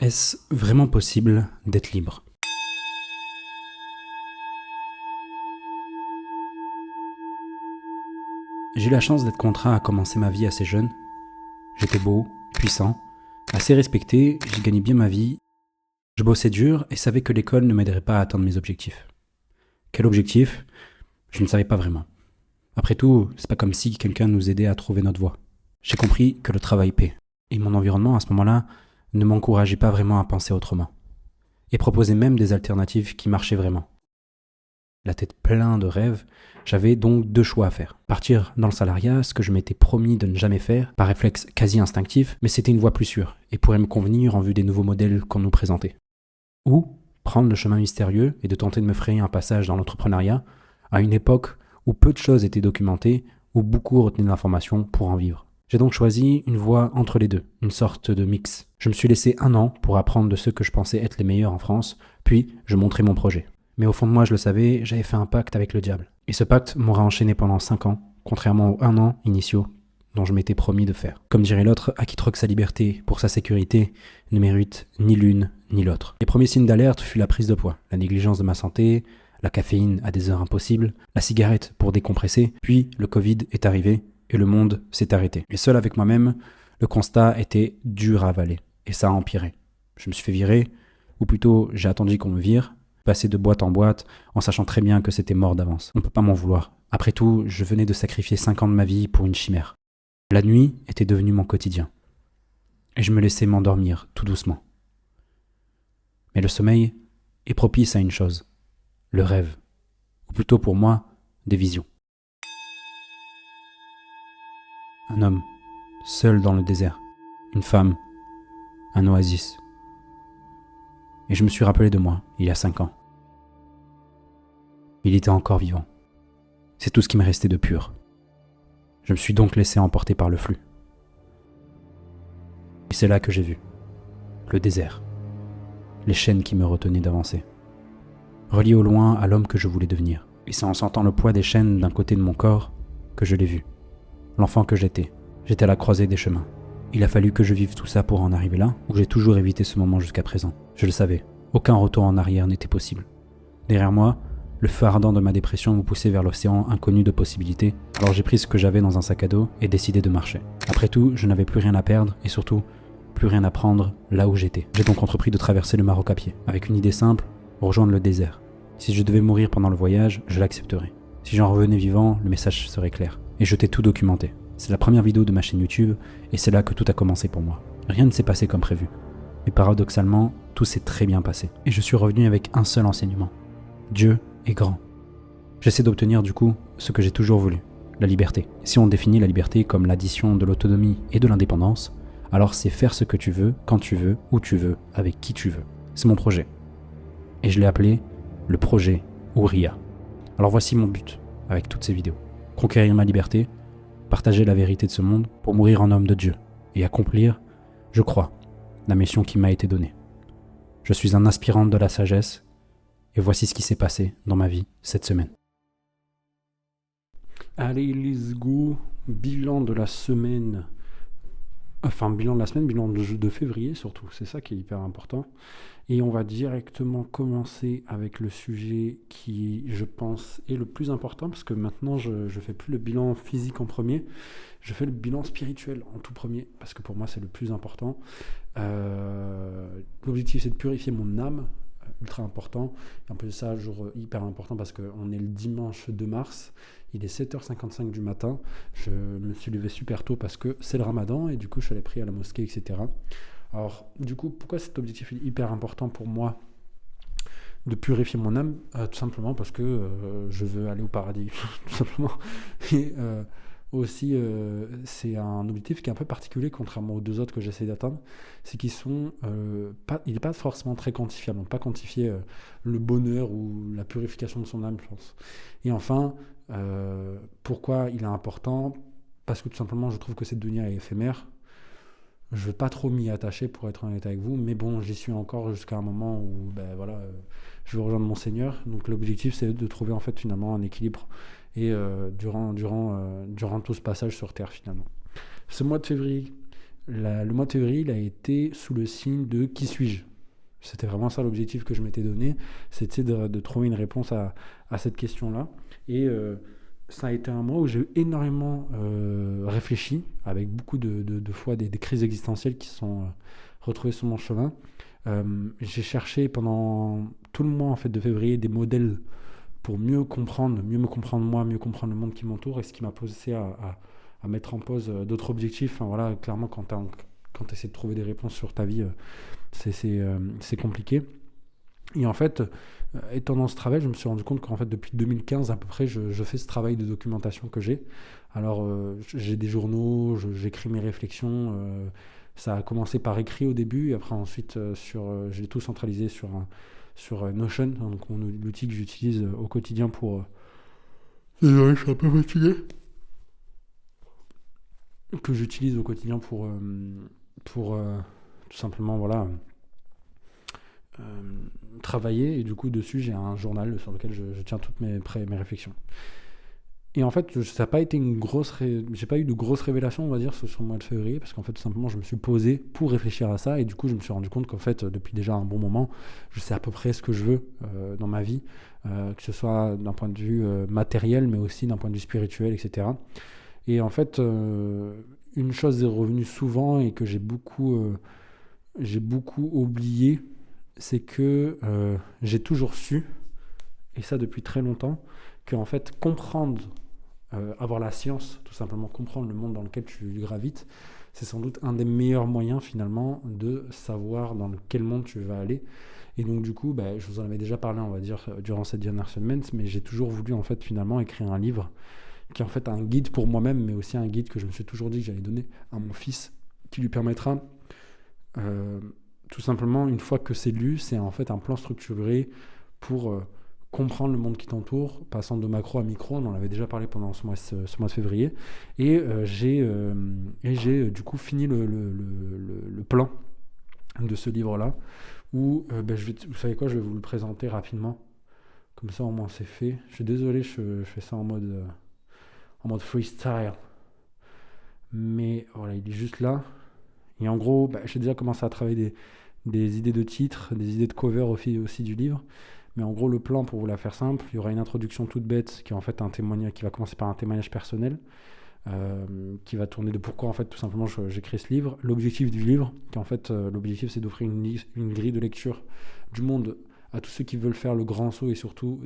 Est-ce vraiment possible d'être libre? J'ai eu la chance d'être contraint à commencer ma vie assez jeune. J'étais beau, puissant, assez respecté, j'ai gagné bien ma vie. Je bossais dur et savais que l'école ne m'aiderait pas à atteindre mes objectifs. Quel objectif? Je ne savais pas vraiment. Après tout, c'est pas comme si quelqu'un nous aidait à trouver notre voie. J'ai compris que le travail paie. Et mon environnement à ce moment-là ne m'encourageait pas vraiment à penser autrement. Et proposait même des alternatives qui marchaient vraiment. La tête pleine de rêves, j'avais donc deux choix à faire. Partir dans le salariat, ce que je m'étais promis de ne jamais faire, par réflexe quasi instinctif, mais c'était une voie plus sûre, et pourrait me convenir en vue des nouveaux modèles qu'on nous présentait. Ou prendre le chemin mystérieux et de tenter de me frayer un passage dans l'entrepreneuriat, à une époque où peu de choses étaient documentées, où beaucoup retenaient de l'information pour en vivre. J'ai donc choisi une voie entre les deux, une sorte de mix. Je me suis laissé 1 an pour apprendre de ceux que je pensais être les meilleurs en France, puis je montrais mon projet. Mais au fond de moi, je le savais, j'avais fait un pacte avec le diable. Et ce pacte m'aura enchaîné pendant 5 ans, contrairement aux 1 an initiaux dont je m'étais promis de faire. Comme dirait l'autre, à qui troque sa liberté pour sa sécurité ne mérite ni l'une ni l'autre. Les premiers signes d'alerte furent la prise de poids, la négligence de ma santé, la caféine à des heures impossibles, la cigarette pour décompresser, puis le Covid est arrivé et le monde s'est arrêté. Et seul avec moi-même, le constat était dur à avaler, et ça a empiré. Je me suis fait virer, ou plutôt j'ai attendu qu'on me vire, passer de boîte en boîte, en sachant très bien que c'était mort d'avance. On peut pas m'en vouloir. Après tout, je venais de sacrifier 5 ans de ma vie pour une chimère. La nuit était devenue mon quotidien. Et je me laissais m'endormir, tout doucement. Mais le sommeil est propice à une chose, le rêve. Ou plutôt pour moi, des visions. Un homme, seul dans le désert. Une femme, un oasis. Et je me suis rappelé de moi, il y a 5 ans. Il était encore vivant. C'est tout ce qui me restait de pur. Je me suis donc laissé emporter par le flux. Et c'est là que j'ai vu le désert, les chaînes qui me retenaient d'avancer, reliées au loin à l'homme que je voulais devenir. Et c'est en sentant le poids des chaînes d'un côté de mon corps que je l'ai vu. L'enfant que j'étais. J'étais à la croisée des chemins. Il a fallu que je vive tout ça pour en arriver là, ou j'ai toujours évité ce moment jusqu'à présent. Je le savais, aucun retour en arrière n'était possible. Derrière moi, le feu ardent de ma dépression me poussait vers l'océan inconnu de possibilités, alors j'ai pris ce que j'avais dans un sac à dos et décidé de marcher. Après tout, je n'avais plus rien à perdre et surtout, plus rien à prendre là où j'étais. J'ai donc entrepris de traverser le Maroc à pied, avec une idée simple, rejoindre le désert. Si je devais mourir pendant le voyage, je l'accepterais. Si j'en revenais vivant, le message serait clair. Et je t'ai tout documenté. C'est la première vidéo de ma chaîne YouTube et c'est là que tout a commencé pour moi. Rien ne s'est passé comme prévu. Mais paradoxalement, tout s'est très bien passé. Et je suis revenu avec un seul enseignement. Dieu est grand. J'essaie d'obtenir du coup ce que j'ai toujours voulu, la liberté. Si on définit la liberté comme l'addition de l'autonomie et de l'indépendance, alors c'est faire ce que tu veux, quand tu veux, où tu veux, avec qui tu veux. C'est mon projet. Et je l'ai appelé le projet Ouria. Alors voici mon but avec toutes ces vidéos. Conquérir ma liberté, partager la vérité de ce monde pour mourir en homme de Dieu et accomplir, je crois, la mission qui m'a été donnée. Je suis un aspirant de la sagesse et voici ce qui s'est passé dans ma vie cette semaine. Allez, let's go. Bilan de la semaine. Enfin, bilan de la semaine, bilan de février surtout. C'est ça qui est hyper important. Et on va directement commencer avec le sujet qui, je pense, est le plus important parce que maintenant, je ne fais plus le bilan physique en premier. Je fais le bilan spirituel en tout premier parce que pour moi, c'est le plus important. L'objectif, c'est de purifier mon âme. Ultra important. Et en plus de ça, jour hyper important parce qu'on est le dimanche 2 mars. Il est 7h55 du matin. Je me suis levé super tôt parce que c'est le ramadan et du coup, je suis allé prier à la mosquée, etc. Alors, du coup, pourquoi cet objectif est hyper important pour moi de purifier mon âme? Tout simplement parce que je veux aller au paradis, tout simplement. Et aussi, c'est un objectif qui est un peu particulier, contrairement aux deux autres que j'essaie d'atteindre, c'est qu'ils sont il n'est pas forcément très quantifiable. On ne peut pas quantifier le bonheur ou la purification de son âme, je pense. Et enfin, pourquoi il est important? Parce que tout simplement, je trouve que cette dunya est éphémère. Je ne veux pas trop m'y attacher pour être honnête avec vous, mais bon, j'y suis encore jusqu'à un moment où je veux rejoindre mon Seigneur. Donc l'objectif, c'est de trouver en fait finalement un équilibre et durant tout ce passage sur Terre finalement. Ce mois de février Le mois de février, il a été sous le signe de qui suis-je. C'était vraiment ça l'objectif que je m'étais donné, c'était de trouver une réponse à cette question-là. Et ça a été un mois où j'ai énormément réfléchi, avec beaucoup de fois des crises existentielles qui sont retrouvées sur mon chemin. J'ai cherché pendant tout le mois en fait, de février des modèles pour mieux me comprendre moi, mieux comprendre le monde qui m'entoure, et ce qui m'a poussé à mettre en pause d'autres objectifs. Enfin, voilà, clairement, quand tu essaies de trouver des réponses sur ta vie, c'est compliqué. Et en fait, étant dans ce travail, je me suis rendu compte qu'en fait, depuis 2015 à peu près, je fais ce travail de documentation que j'ai. Alors, j'ai des journaux, j'écris mes réflexions. Ça a commencé par écrit au début, et après ensuite, j'ai tout centralisé sur Notion, donc l'outil que j'utilise au quotidien pour... Désolé, je suis un peu fatigué. Que j'utilise au quotidien pour tout simplement, voilà... travailler, et du coup dessus j'ai un journal sur lequel je tiens toutes mes réflexions. Et en fait ça n'a pas été j'ai pas eu de grosses révélations, on va dire, sur le mois de février, parce qu'en fait tout simplement je me suis posé pour réfléchir à ça, et du coup je me suis rendu compte qu'en fait depuis déjà un bon moment je sais à peu près ce que je veux dans ma vie, que ce soit d'un point de vue matériel, mais aussi d'un point de vue spirituel, etc. Et en fait une chose est revenue souvent et que j'ai beaucoup oublié, c'est que j'ai toujours su, et ça depuis très longtemps, qu'en fait comprendre, avoir la science, tout simplement comprendre le monde dans lequel tu gravites, c'est sans doute un des meilleurs moyens finalement de savoir dans quel monde tu vas aller. Et donc du coup, je vous en avais déjà parlé, on va dire, durant cette dernière semaine, mais j'ai toujours voulu en fait finalement écrire un livre qui est en fait un guide pour moi-même, mais aussi un guide que je me suis toujours dit que j'allais donner à mon fils, qui lui permettra tout simplement, une fois que c'est lu, c'est en fait un plan structuré pour comprendre le monde qui t'entoure, passant de macro à micro. On en avait déjà parlé pendant ce mois de février. Et j'ai du coup fini le plan de ce livre-là, où vous savez quoi, je vais vous le présenter rapidement. Comme ça, au moins, c'est fait. Je suis désolé, je fais ça en mode freestyle. Mais voilà, il est juste là. Et en gros, j'ai déjà commencé à travailler des idées de titres, des idées de cover aussi du livre. Mais en gros, le plan, pour vous la faire simple, il y aura une introduction toute bête qui est en fait un témoignage, qui va commencer par un témoignage personnel, qui va tourner de pourquoi en fait tout simplement j'écris ce livre. L'objectif du livre, qui en fait l'objectif c'est d'offrir une grille de lecture du monde à tous ceux qui veulent faire le grand saut, et surtout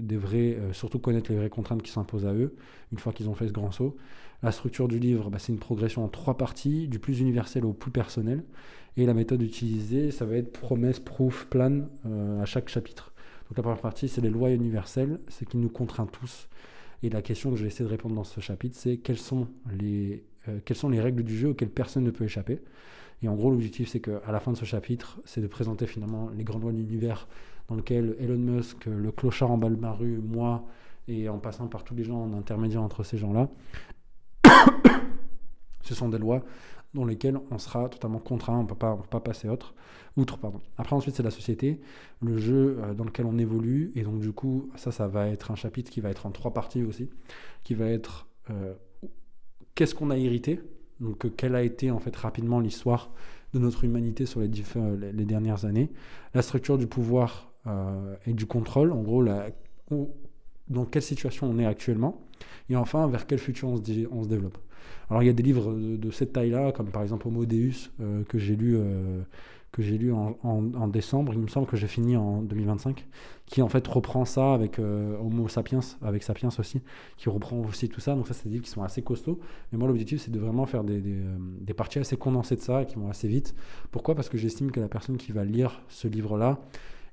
surtout connaître les vraies contraintes qui s'imposent à eux une fois qu'ils ont fait ce grand saut. La structure du livre, c'est une progression en 3 parties, du plus universel au plus personnel. Et la méthode utilisée, ça va être promesse, proof, plan à chaque chapitre. Donc la première partie, c'est les lois universelles, ce qui nous contraint tous. Et la question que je vais essayer de répondre dans ce chapitre, c'est quelles sont les règles du jeu auxquelles personne ne peut échapper. Et en gros, l'objectif, c'est qu'à la fin de ce chapitre, c'est de présenter finalement les grandes lois de l'univers dans lequel Elon Musk, le clochard en bas de ma rue, moi, et en passant par tous les gens en intermédiaire entre ces gens-là, ce sont des lois dans lesquelles on sera totalement contraint, on ne peut pas passer outre. Après, ensuite, c'est la société, le jeu dans lequel on évolue. Et donc, du coup, ça va être un chapitre qui va être en 3 parties aussi, qui va être qu'est-ce qu'on a hérité, donc quelle a été en fait rapidement l'histoire de notre humanité sur les dernières années, la structure du pouvoir et du contrôle, en gros, dans quelle situation on est actuellement, et enfin, vers quel futur on se développe. Alors il y a des livres de cette taille-là, comme par exemple Homo Deus, que j'ai lu en décembre, il me semble que j'ai fini en 2025, qui en fait reprend ça avec Homo Sapiens, avec Sapiens aussi, qui reprend aussi tout ça. Donc ça, c'est des livres qui sont assez costauds. Mais moi, l'objectif, c'est de vraiment faire des parties assez condensées de ça, et qui vont assez vite. Pourquoi ? Parce que j'estime que la personne qui va lire ce livre-là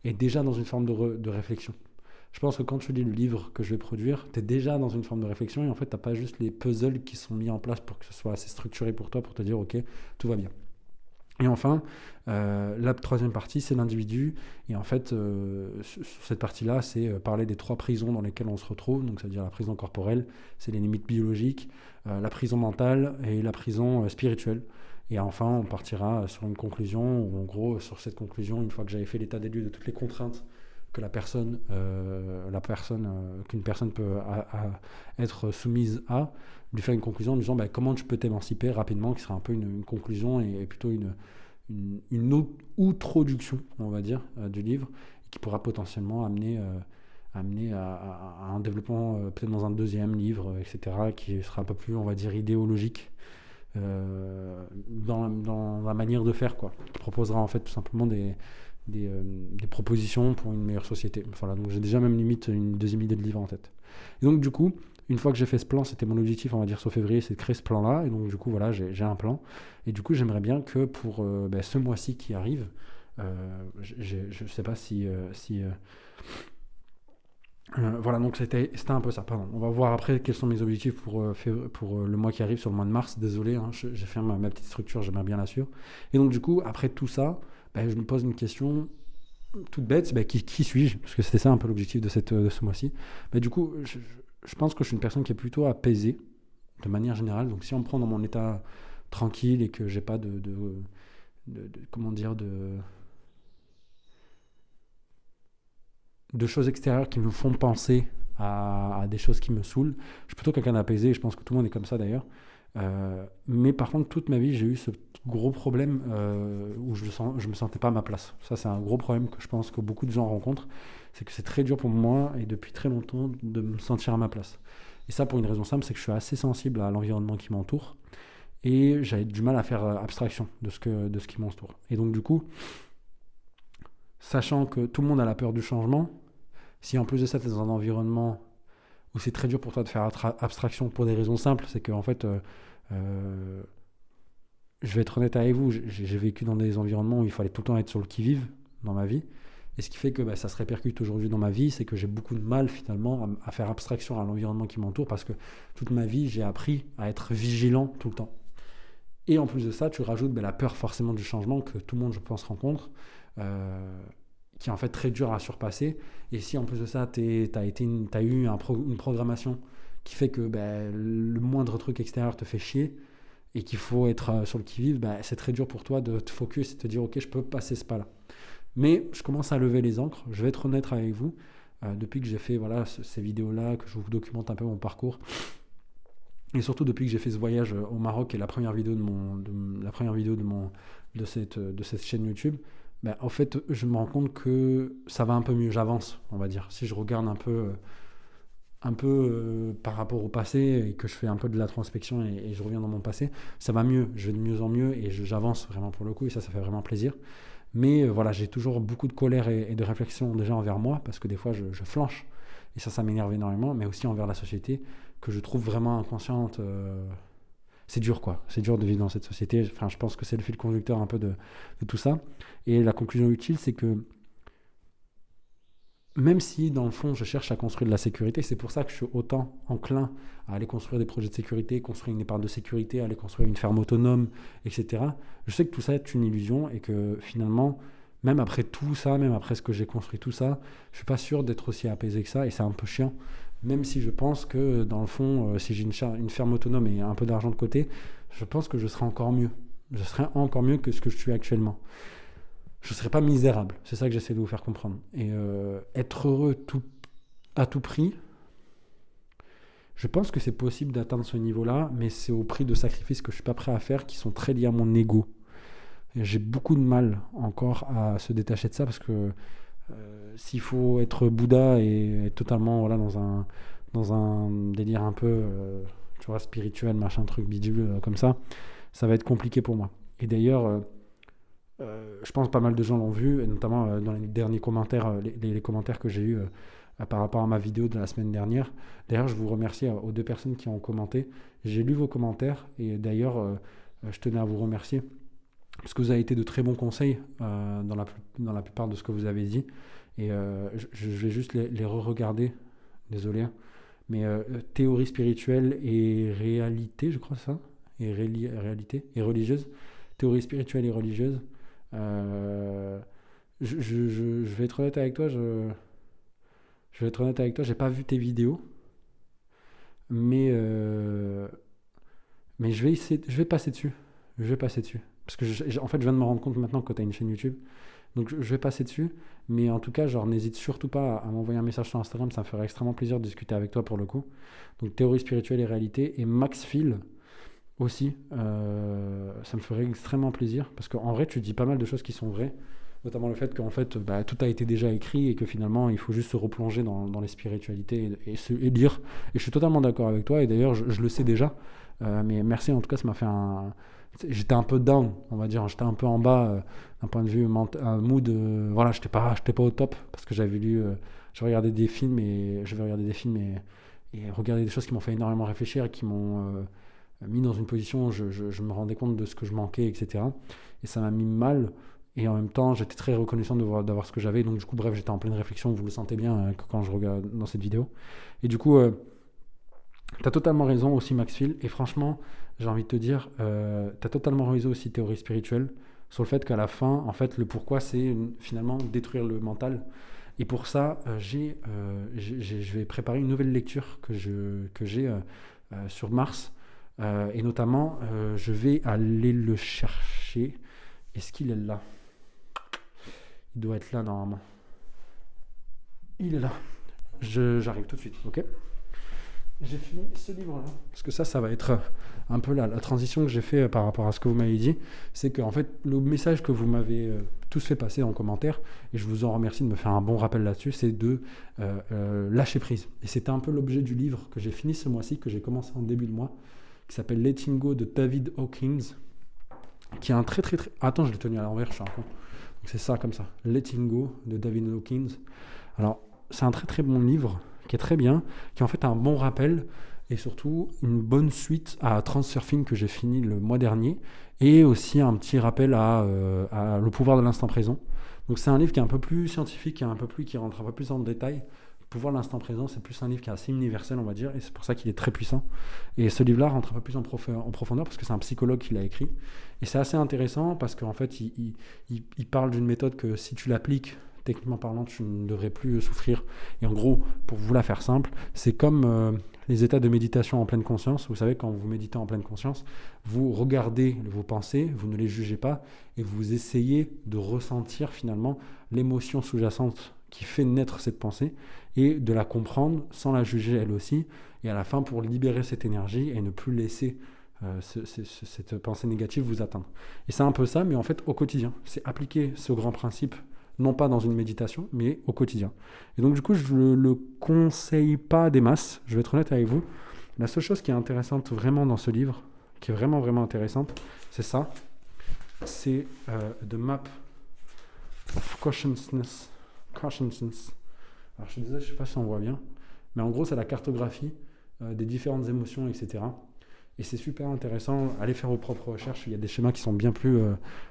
est déjà dans une forme de réflexion. Je pense que quand tu lis le livre que je vais produire, tu es déjà dans une forme de réflexion, et en fait, tu n'as pas juste les puzzles qui sont mis en place pour que ce soit assez structuré pour toi, pour te dire, ok, tout va bien. Et enfin, la 3e partie, c'est l'individu. Et en fait, cette partie-là, c'est parler des 3 prisons dans lesquelles on se retrouve. Donc, ça veut dire la prison corporelle, c'est les limites biologiques, la prison mentale et la prison spirituelle. Et enfin, on partira sur une conclusion, où en gros, sur cette conclusion, une fois que j'avais fait l'état des lieux de toutes les contraintes que qu'une personne peut être soumise à, lui faire une conclusion en disant comment tu peux t'émanciper rapidement, qui sera un peu une conclusion et plutôt une outroduction, on va dire, du livre, qui pourra potentiellement amener à un développement peut-être dans un deuxième livre, etc., qui sera un peu plus, on va dire, idéologique dans la manière de faire, quoi. Qui proposera en fait tout simplement des propositions pour une meilleure société. Voilà, donc j'ai déjà même limite une deuxième idée de livre en tête. Et donc du coup, une fois que j'ai fait ce plan, c'était mon objectif, on va dire, sur février, c'est de créer ce plan-là. Et donc du coup, voilà, j'ai un plan. Et du coup, j'aimerais bien que pour ce mois-ci qui arrive, je ne sais pas voilà, donc c'était un peu ça. Pardon. On va voir après quels sont mes objectifs pour le mois qui arrive, sur le mois de mars. Désolé, hein, j'ai fait ma petite structure, j'aimerais bien la suivre. Et donc du coup, après tout ça, je me pose une question toute bête, c'est qui suis-je? Parce que c'était ça un peu l'objectif de ce mois-ci. Du coup, je pense que je suis une personne qui est plutôt apaisée, de manière générale. Donc si on me prend dans mon état tranquille et que j'ai pas comment dire, de choses extérieures qui me font penser à des choses qui me saoulent. Je suis plutôt quelqu'un d'apaisé, et je pense que tout le monde est comme ça d'ailleurs. Mais par contre, toute ma vie, j'ai eu ce gros problème où je me sentais pas à ma place. Ça, c'est un gros problème que je pense que beaucoup de gens rencontrent. C'est que c'est très dur pour moi, et depuis très longtemps, de me sentir à ma place. Et ça, pour une raison simple, c'est que je suis assez sensible à l'environnement qui m'entoure. Et j'avais du mal à faire abstraction de ce qui m'entoure. Et donc, du coup, sachant que tout le monde a la peur du changement, si en plus de ça, tu es dans un environnement où c'est très dur pour toi de faire abstraction pour des raisons simples, c'est que en fait, je vais être honnête avec vous, j'ai vécu dans des environnements où il fallait tout le temps être sur le qui-vive dans ma vie. Et ce qui fait que ça se répercute aujourd'hui dans ma vie, c'est que j'ai beaucoup de mal finalement à faire abstraction à l'environnement qui m'entoure, parce que toute ma vie, j'ai appris à être vigilant tout le temps. Et en plus de ça, tu rajoutes la peur forcément du changement que tout le monde, je pense, rencontre, qui est en fait très dur à surpasser. Et si en plus de ça, tu as eu une programmation qui fait que le moindre truc extérieur te fait chier et qu'il faut être sur le qui-vive, c'est très dur pour toi de te focus et de te dire ok, je peux passer ce pas-là. Mais je commence à lever les ancres, je vais être honnête avec vous, depuis que j'ai fait ces vidéos-là, que je vous documente un peu mon parcours, et surtout depuis que j'ai fait ce voyage au Maroc, qui est la première vidéo de cette chaîne YouTube. En fait, je me rends compte que ça va un peu mieux, j'avance, on va dire. Si je regarde un peu par rapport au passé et que je fais un peu de l'introspection et je reviens dans mon passé, ça va mieux, je vais de mieux en mieux et j'avance vraiment pour le coup, et ça fait vraiment plaisir. Mais voilà, j'ai toujours beaucoup de colère et de réflexion déjà envers moi, parce que des fois je flanche, et ça m'énerve énormément, mais aussi envers la société, que je trouve vraiment inconsciente. C'est dur, quoi. C'est dur de vivre dans cette société. Enfin, je pense que c'est le fil conducteur un peu de tout ça. Et la conclusion utile, c'est que même si dans le fond je cherche à construire de la sécurité, c'est pour ça que je suis autant enclin à aller construire des projets de sécurité, construire une épargne de sécurité, aller construire une ferme autonome, etc. Je sais que tout ça est une illusion, et que finalement, même après tout ça, même après ce que j'ai construit tout ça, je suis pas sûr d'être aussi apaisé que ça, et c'est un peu chiant. Même si je pense que dans le fond, si j'ai une ferme autonome et un peu d'argent de côté, je pense que je serai encore mieux. Je serai encore mieux que ce que je suis actuellement. Je ne serai pas misérable. C'est ça que j'essaie de vous faire comprendre. Et être heureux à tout prix, je pense que c'est possible d'atteindre ce niveau-là, mais c'est au prix de sacrifices que je ne suis pas prêt à faire, qui sont très liés à mon ego. Et j'ai beaucoup de mal encore à se détacher de ça, parce que s'il faut être Bouddha et être totalement dans un délire un peu tu vois, spirituel, machin truc bidule comme ça va être compliqué pour moi. Et d'ailleurs, je pense que pas mal de gens l'ont vu, et notamment dans les derniers commentaires, les commentaires que j'ai eus par rapport à ma vidéo de la semaine dernière. D'ailleurs, je vous remercie aux 2 personnes qui ont commenté. J'ai lu vos commentaires, et d'ailleurs, je tenais à vous remercier, parce que vous avez été de très bons conseils dans la plupart de ce que vous avez dit. Et je vais juste les re-regarder, désolé. Mais théorie spirituelle et réalité, je crois ça, et réalité, et religieuse. Théorie spirituelle et religieuse. Je vais être honnête avec toi, j'ai pas vu tes vidéos, mais je vais passer dessus. parce que en fait, je viens de me rendre compte maintenant que tu as une chaîne YouTube. Donc je vais passer dessus, mais en tout cas, genre n'hésite surtout pas à m'envoyer un message sur Instagram, ça me ferait extrêmement plaisir de discuter avec toi pour le coup. Donc théorie spirituelle et réalité, et Max Phil aussi, ça me ferait extrêmement plaisir, parce qu'en vrai, tu dis pas mal de choses qui sont vraies, notamment le fait qu'en fait, tout a été déjà écrit et que finalement, il faut juste se replonger dans les spiritualités et lire. Et je suis totalement d'accord avec toi, et d'ailleurs, je le sais déjà, mais merci en tout cas, ça m'a fait un... J'étais un peu down, on va dire. J'étais un peu en bas d'un point de vue mood. Voilà, j'étais pas au top parce que j'avais regardé des films et regardé des choses qui m'ont fait énormément réfléchir et qui m'ont mis dans une position où je me rendais compte de ce que je manquais, etc. Et ça m'a mis mal. Et en même temps, j'étais très reconnaissant d'avoir ce que j'avais. Donc, du coup, bref, j'étais en pleine réflexion. Vous le sentez bien quand je regarde dans cette vidéo. Et du coup, t'as totalement raison aussi, Maxfield. Et franchement, j'ai envie de te dire, t'as totalement raison aussi, théorie spirituelle, sur le fait qu'à la fin, en fait, le pourquoi, c'est finalement détruire le mental. Et pour ça, je vais préparer une nouvelle lecture que j'ai sur Mars. Et notamment, je vais aller le chercher. Est-ce qu'il est là? Il doit être là normalement. Il est là. J'arrive tout de suite, ok? J'ai fini ce livre-là. Parce que ça va être un peu la transition que j'ai fait par rapport à ce que vous m'avez dit. C'est qu'en fait, le message que vous m'avez tous fait passer en commentaire, et je vous en remercie de me faire un bon rappel là-dessus, c'est de lâcher prise. Et c'était un peu l'objet du livre que j'ai fini ce mois-ci, que j'ai commencé en début de mois, qui s'appelle Letting Go de David Hawkins, qui est un très... Attends, je l'ai tenu à l'envers, je suis un con. Donc c'est ça, comme ça. Letting Go de David Hawkins. Alors, c'est un très très bon livre, qui est très bien, qui est en fait un bon rappel et surtout une bonne suite à Transurfing que j'ai fini le mois dernier et aussi un petit rappel à Le pouvoir de l'instant présent. Donc c'est un livre qui est un peu plus scientifique, qui rentre un peu plus en détail. Le pouvoir de l'instant présent, c'est plus un livre qui est assez universel, on va dire, et c'est pour ça qu'il est très puissant. Et ce livre-là rentre un peu plus en profondeur parce que c'est un psychologue qui l'a écrit. Et c'est assez intéressant parce qu'en fait, il parle d'une méthode que si tu l'appliques, techniquement parlant, tu ne devrais plus souffrir. Et en gros, pour vous la faire simple, c'est comme les états de méditation en pleine conscience. Vous savez, quand vous méditez en pleine conscience, vous regardez vos pensées, vous ne les jugez pas, et vous essayez de ressentir finalement l'émotion sous-jacente qui fait naître cette pensée, et de la comprendre sans la juger elle aussi, et à la fin pour libérer cette énergie et ne plus laisser cette pensée négative vous atteindre. Et c'est un peu ça, mais en fait au quotidien. C'est appliquer ce grand principe non pas dans une méditation, mais au quotidien. Et donc du coup, je ne le conseille pas des masses, je vais être honnête avec vous. La seule chose qui est intéressante vraiment dans ce livre, qui est vraiment vraiment intéressante, c'est ça. C'est The Map of Consciousness. Alors je suis désolé, je ne sais pas si on voit bien, mais en gros, c'est la cartographie des différentes émotions, etc. Et c'est super intéressant, allez faire vos propres recherches, il y a des schémas qui sont bien plus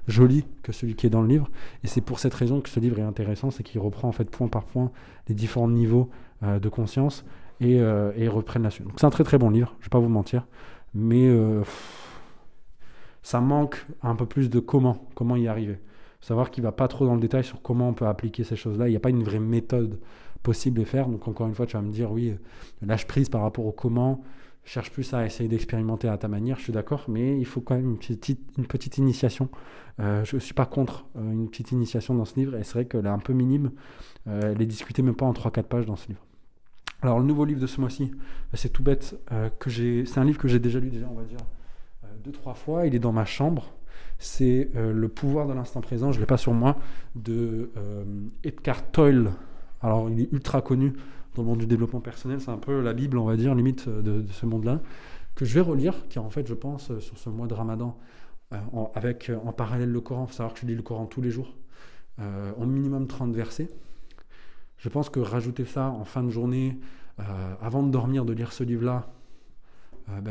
jolis que celui qui est dans le livre, et c'est pour cette raison que ce livre est intéressant, c'est qu'il reprend en fait point par point les différents niveaux de conscience et reprennent la suite. Donc c'est un très très bon livre, je ne vais pas vous mentir, mais ça manque un peu plus de comment y arriver. Savoir qu'il ne va pas trop dans le détail sur comment on peut appliquer ces choses-là, il n'y a pas une vraie méthode possible de faire, donc encore une fois tu vas me dire oui, lâche prise par rapport au comment, cherche plus à essayer d'expérimenter à ta manière, je suis d'accord, mais il faut quand même une petite initiation. Je ne suis pas contre une petite initiation dans ce livre, et c'est vrai qu'elle est un peu minime, elle est discutée même pas en 3-4 pages dans ce livre. Alors le nouveau livre de ce mois-ci, c'est tout bête, c'est un livre que j'ai déjà lu, on va dire, 2-3 fois, il est dans ma chambre, c'est Le pouvoir de l'instant présent, je ne l'ai pas sur moi, de Eckhart Tolle. Alors il est ultra connu dans le monde du développement personnel, c'est un peu la Bible, on va dire, limite de ce monde-là, que je vais relire, car en fait, je pense, sur ce mois de Ramadan, avec en parallèle le Coran. Il faut savoir que je lis le Coran tous les jours, au minimum 30 versets. Je pense que rajouter ça en fin de journée, avant de dormir, de lire ce livre-là,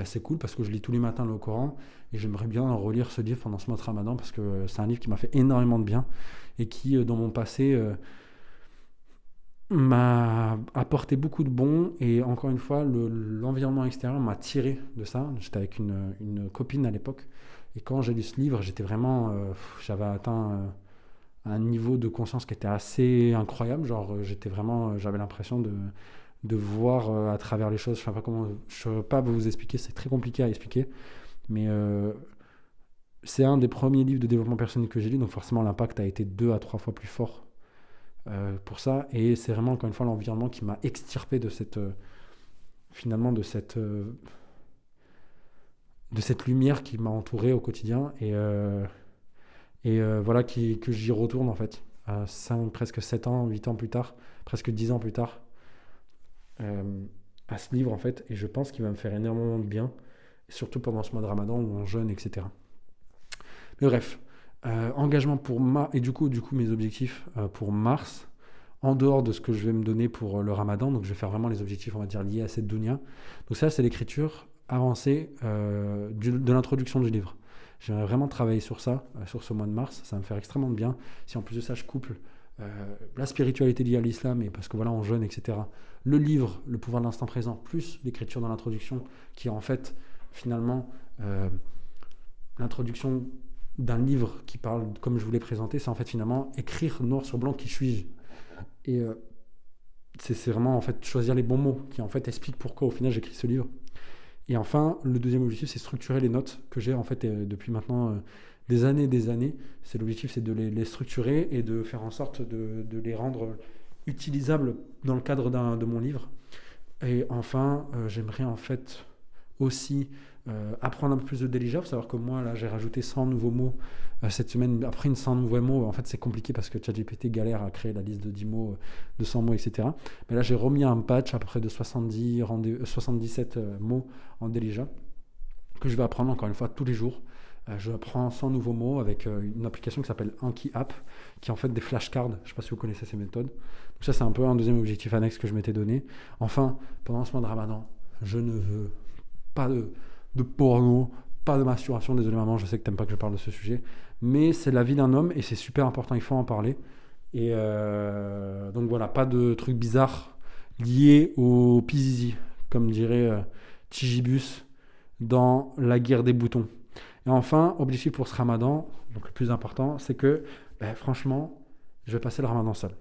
c'est cool, parce que je lis tous les matins le Coran, et j'aimerais bien relire ce livre pendant ce mois de Ramadan, parce que c'est un livre qui m'a fait énormément de bien, et qui, dans mon passé... m'a apporté beaucoup de bons, et encore une fois l'environnement extérieur m'a tiré de ça. J'étais avec une copine à l'époque, et quand j'ai lu ce livre, j'étais vraiment j'avais atteint un niveau de conscience qui était assez incroyable, genre j'avais l'impression de voir à travers les choses. Je ne peux pas vous expliquer, c'est très compliqué à expliquer, mais c'est un des premiers livres de développement personnel que j'ai lu, donc forcément l'impact a été 2 à 3 fois plus fort pour ça. Et c'est vraiment, encore une fois, l'environnement qui m'a extirpé de cette, finalement, de cette lumière qui m'a entouré au quotidien. Voilà que j'y retourne en fait, 5, presque 7 ans, 8 ans plus tard, presque 10 ans plus tard, euh, à ce livre en fait. Et je pense qu'il va me faire énormément de bien, surtout pendant ce mois de Ramadan où on jeûne, etc. Mais bref, engagement pour mars, et du coup mes objectifs pour mars, en dehors de ce que je vais me donner pour le Ramadan, donc je vais faire vraiment les objectifs, on va dire, liés à cette dunya. Donc ça, c'est l'écriture avancée de l'introduction du livre. J'aimerais vraiment travailler sur ça, sur ce mois de mars, ça va me faire extrêmement de bien. Si en plus de ça, je couple la spiritualité liée à l'islam, et parce que voilà, on jeûne, etc. Le livre, le pouvoir de l'instant présent, plus l'écriture dans l'introduction, qui est en fait, finalement, l'introduction d'un livre qui parle, comme je vous l'ai présenté, c'est en fait finalement écrire noir sur blanc qui suis-je. Et c'est vraiment en fait choisir les bons mots qui en fait expliquent pourquoi au final j'écris ce livre. Et enfin, le deuxième objectif, c'est structurer les notes que j'ai en fait depuis maintenant des années et des années. C'est l'objectif, c'est de les structurer et de faire en sorte de les rendre utilisables dans le cadre de mon livre. Et enfin, j'aimerais en fait aussi apprendre un peu plus de Delija. Il faut savoir que moi, là, j'ai rajouté 100 nouveaux mots cette semaine. Après une 100 nouveaux mots, en fait, c'est compliqué parce que ChatGPT galère à créer la liste de 10 mots, de 100 mots, etc. Mais là, j'ai remis un patch à peu près de 77 mots en Delija que je vais apprendre encore une fois tous les jours. Je apprends 100 nouveaux mots avec une application qui s'appelle Anki App, qui est en fait des flashcards. Je ne sais pas si vous connaissez ces méthodes. Donc ça, c'est un peu un deuxième objectif annexe que je m'étais donné. Enfin, pendant ce mois de Ramadan, je ne veux pas de porno, pas de masturbation. Désolé maman, je sais que t'aimes pas que je parle de ce sujet, mais c'est la vie d'un homme et c'est super important, il faut en parler. Et donc voilà, pas de trucs bizarres liés au pizizi, comme dirait Tigibus dans La guerre des boutons. Et enfin, objectif pour ce Ramadan, donc le plus important, c'est que franchement, je vais passer le Ramadan seul.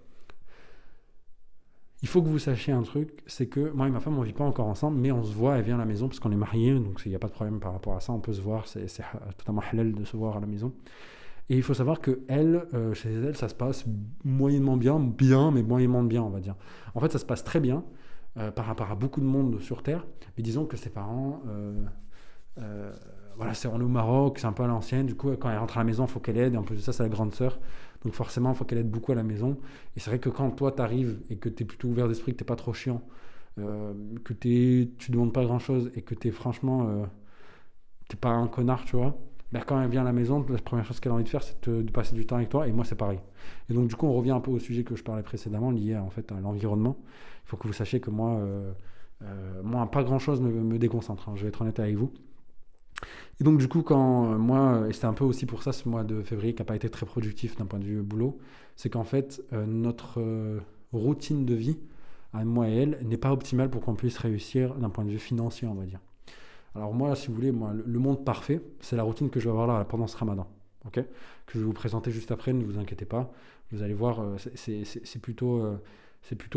Il faut que vous sachiez un truc, c'est que moi et ma femme, on ne vit pas encore ensemble, mais on se voit, elle vient à la maison parce qu'on est mariés, donc il n'y a pas de problème par rapport à ça, on peut se voir, c'est totalement halal de se voir à la maison. Et il faut savoir que elle, chez elle, ça se passe moyennement bien, mais moyennement bien, on va dire. En fait, ça se passe très bien par rapport à beaucoup de monde sur Terre, mais disons que ses parents, voilà, on est au Maroc, c'est un peu à l'ancienne, du coup, quand elle rentre à la maison, il faut qu'elle aide, et en plus de ça, c'est la grande sœur. Donc forcément, il faut qu'elle aide beaucoup à la maison. Et c'est vrai que quand toi, t'arrives et que t'es plutôt ouvert d'esprit, que t'es pas trop chiant, que tu demandes pas grand-chose et que t'es franchement, t'es pas un connard, tu vois, ben, quand elle vient à la maison, la première chose qu'elle a envie de faire, c'est de passer du temps avec toi. Et moi, c'est pareil. Et donc, du coup, on revient un peu au sujet que je parlais précédemment, lié en fait à l'environnement. Il faut que vous sachiez que moi, pas grand-chose me déconcentre, hein, je vais être honnête avec vous. Et donc, du coup, et c'était un peu aussi pour ça ce mois de février qui n'a pas été très productif d'un point de vue boulot, c'est qu'en fait, notre routine de vie, à moi et elle, n'est pas optimale pour qu'on puisse réussir d'un point de vue financier, on va dire. Alors, moi, si vous voulez, le monde parfait, c'est la routine que je vais avoir là pendant ce Ramadan, ok, que je vais vous présenter juste après, ne vous inquiétez pas. Vous allez voir, c'est plutôt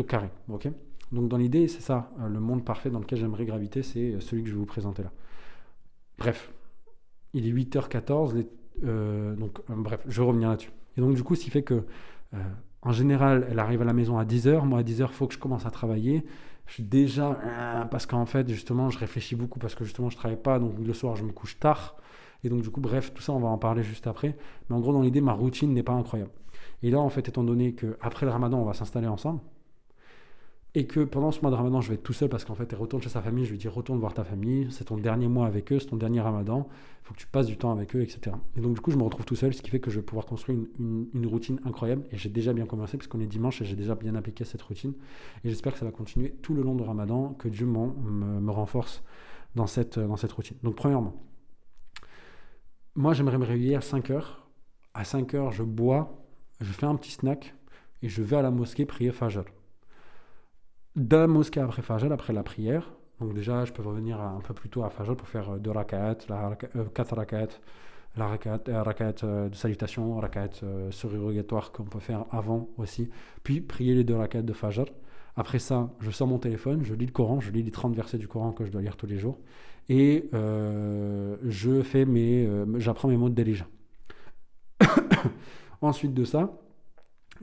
carré, ok. Donc, dans l'idée, c'est ça, le monde parfait dans lequel j'aimerais graviter, c'est celui que je vais vous présenter là. Bref, il est 8h14, bref, je vais revenir là-dessus. Et donc, du coup, ce qui fait que, en général, elle arrive à la maison à 10h. Moi, à 10h, il faut que je commence à travailler. Je suis déjà... parce qu'en fait, justement, je réfléchis beaucoup parce que, justement, je ne travaille pas. Donc, le soir, je me couche tard. Et donc, du coup, bref, tout ça, on va en parler juste après. Mais en gros, dans l'idée, ma routine n'est pas incroyable. Et là, en fait, étant donné qu'après le Ramadan, on va s'installer ensemble, et que pendant ce mois de Ramadan, je vais être tout seul parce qu'en fait, elle retourne chez sa famille. Je lui dis, retourne voir ta famille. C'est ton dernier mois avec eux, c'est ton dernier Ramadan. Il faut que tu passes du temps avec eux, etc. Et donc, du coup, je me retrouve tout seul, ce qui fait que je vais pouvoir construire une routine incroyable. Et j'ai déjà bien commencé parce qu'on est dimanche et j'ai déjà bien appliqué cette routine. Et j'espère que ça va continuer tout le long du Ramadan, que Dieu me renforce dans cette routine. Donc, premièrement, moi, j'aimerais me réveiller à 5h. À 5h, je bois, je fais un petit snack et je vais à la mosquée prier Fajr. De la mosquée après Fajr, après la prière. Donc déjà, je peux revenir un peu plus tôt à Fajr pour faire 2 rak'at, 4 rak'at, la rak'at de salutation, rak'at surrogatoire qu'on peut faire avant aussi. Puis prier les 2 rak'at de Fajr. Après ça, je sors mon téléphone, je lis le Coran, je lis les 30 versets du Coran que je dois lire tous les jours. Et j'apprends mes mots de Déjà. Ensuite de ça,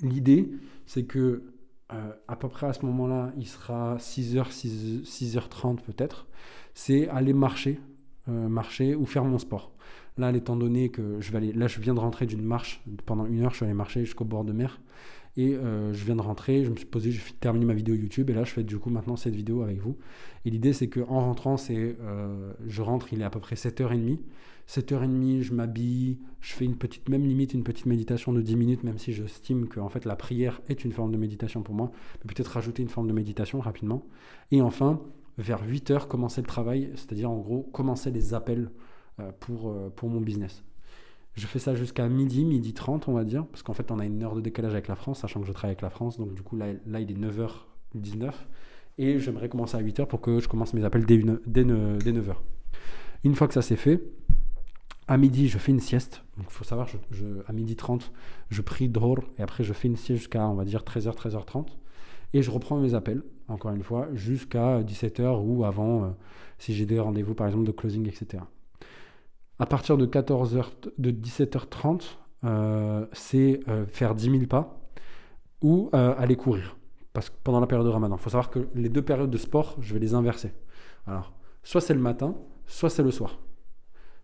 l'idée, c'est que à peu près à ce moment-là, il sera 6h, 6h30 peut-être, c'est aller marcher ou faire mon sport. Là, étant donné que je viens de rentrer d'une marche, pendant 1 heure, je suis allé marcher jusqu'au bord de mer, et je viens de rentrer, je me suis posé, j'ai terminé ma vidéo YouTube, et là, je fais du coup maintenant cette vidéo avec vous. Et l'idée, c'est qu'en rentrant, je rentre, il est à peu près 7h30. 7h30, je m'habille, je fais une petite méditation de 10 minutes, même si j'estime que en fait, la prière est une forme de méditation pour moi, mais peut-être rajouter une forme de méditation rapidement. Et enfin, vers 8h, commencer le travail, c'est-à-dire en gros, commencer les appels pour mon business. Je fais ça jusqu'à midi 30, on va dire, parce qu'en fait, on a une heure de décalage avec la France, sachant que je travaille avec la France, donc du coup, là il est 9h19, et j'aimerais commencer à 8h pour que je commence mes appels dès 9h. Une fois que ça c'est fait, à midi, je fais une sieste. Donc, il faut savoir, à midi 30, je prie Dhor et après, je fais une sieste jusqu'à, on va dire, 13h, 13h30. Et je reprends mes appels, encore une fois, jusqu'à 17h ou avant, si j'ai des rendez-vous, par exemple, de closing, etc. À partir de 17h30, c'est faire 10 000 pas ou aller courir. Parce que pendant la période de Ramadan, il faut savoir que les deux périodes de sport, je vais les inverser. Alors, soit c'est le matin, soit c'est le soir.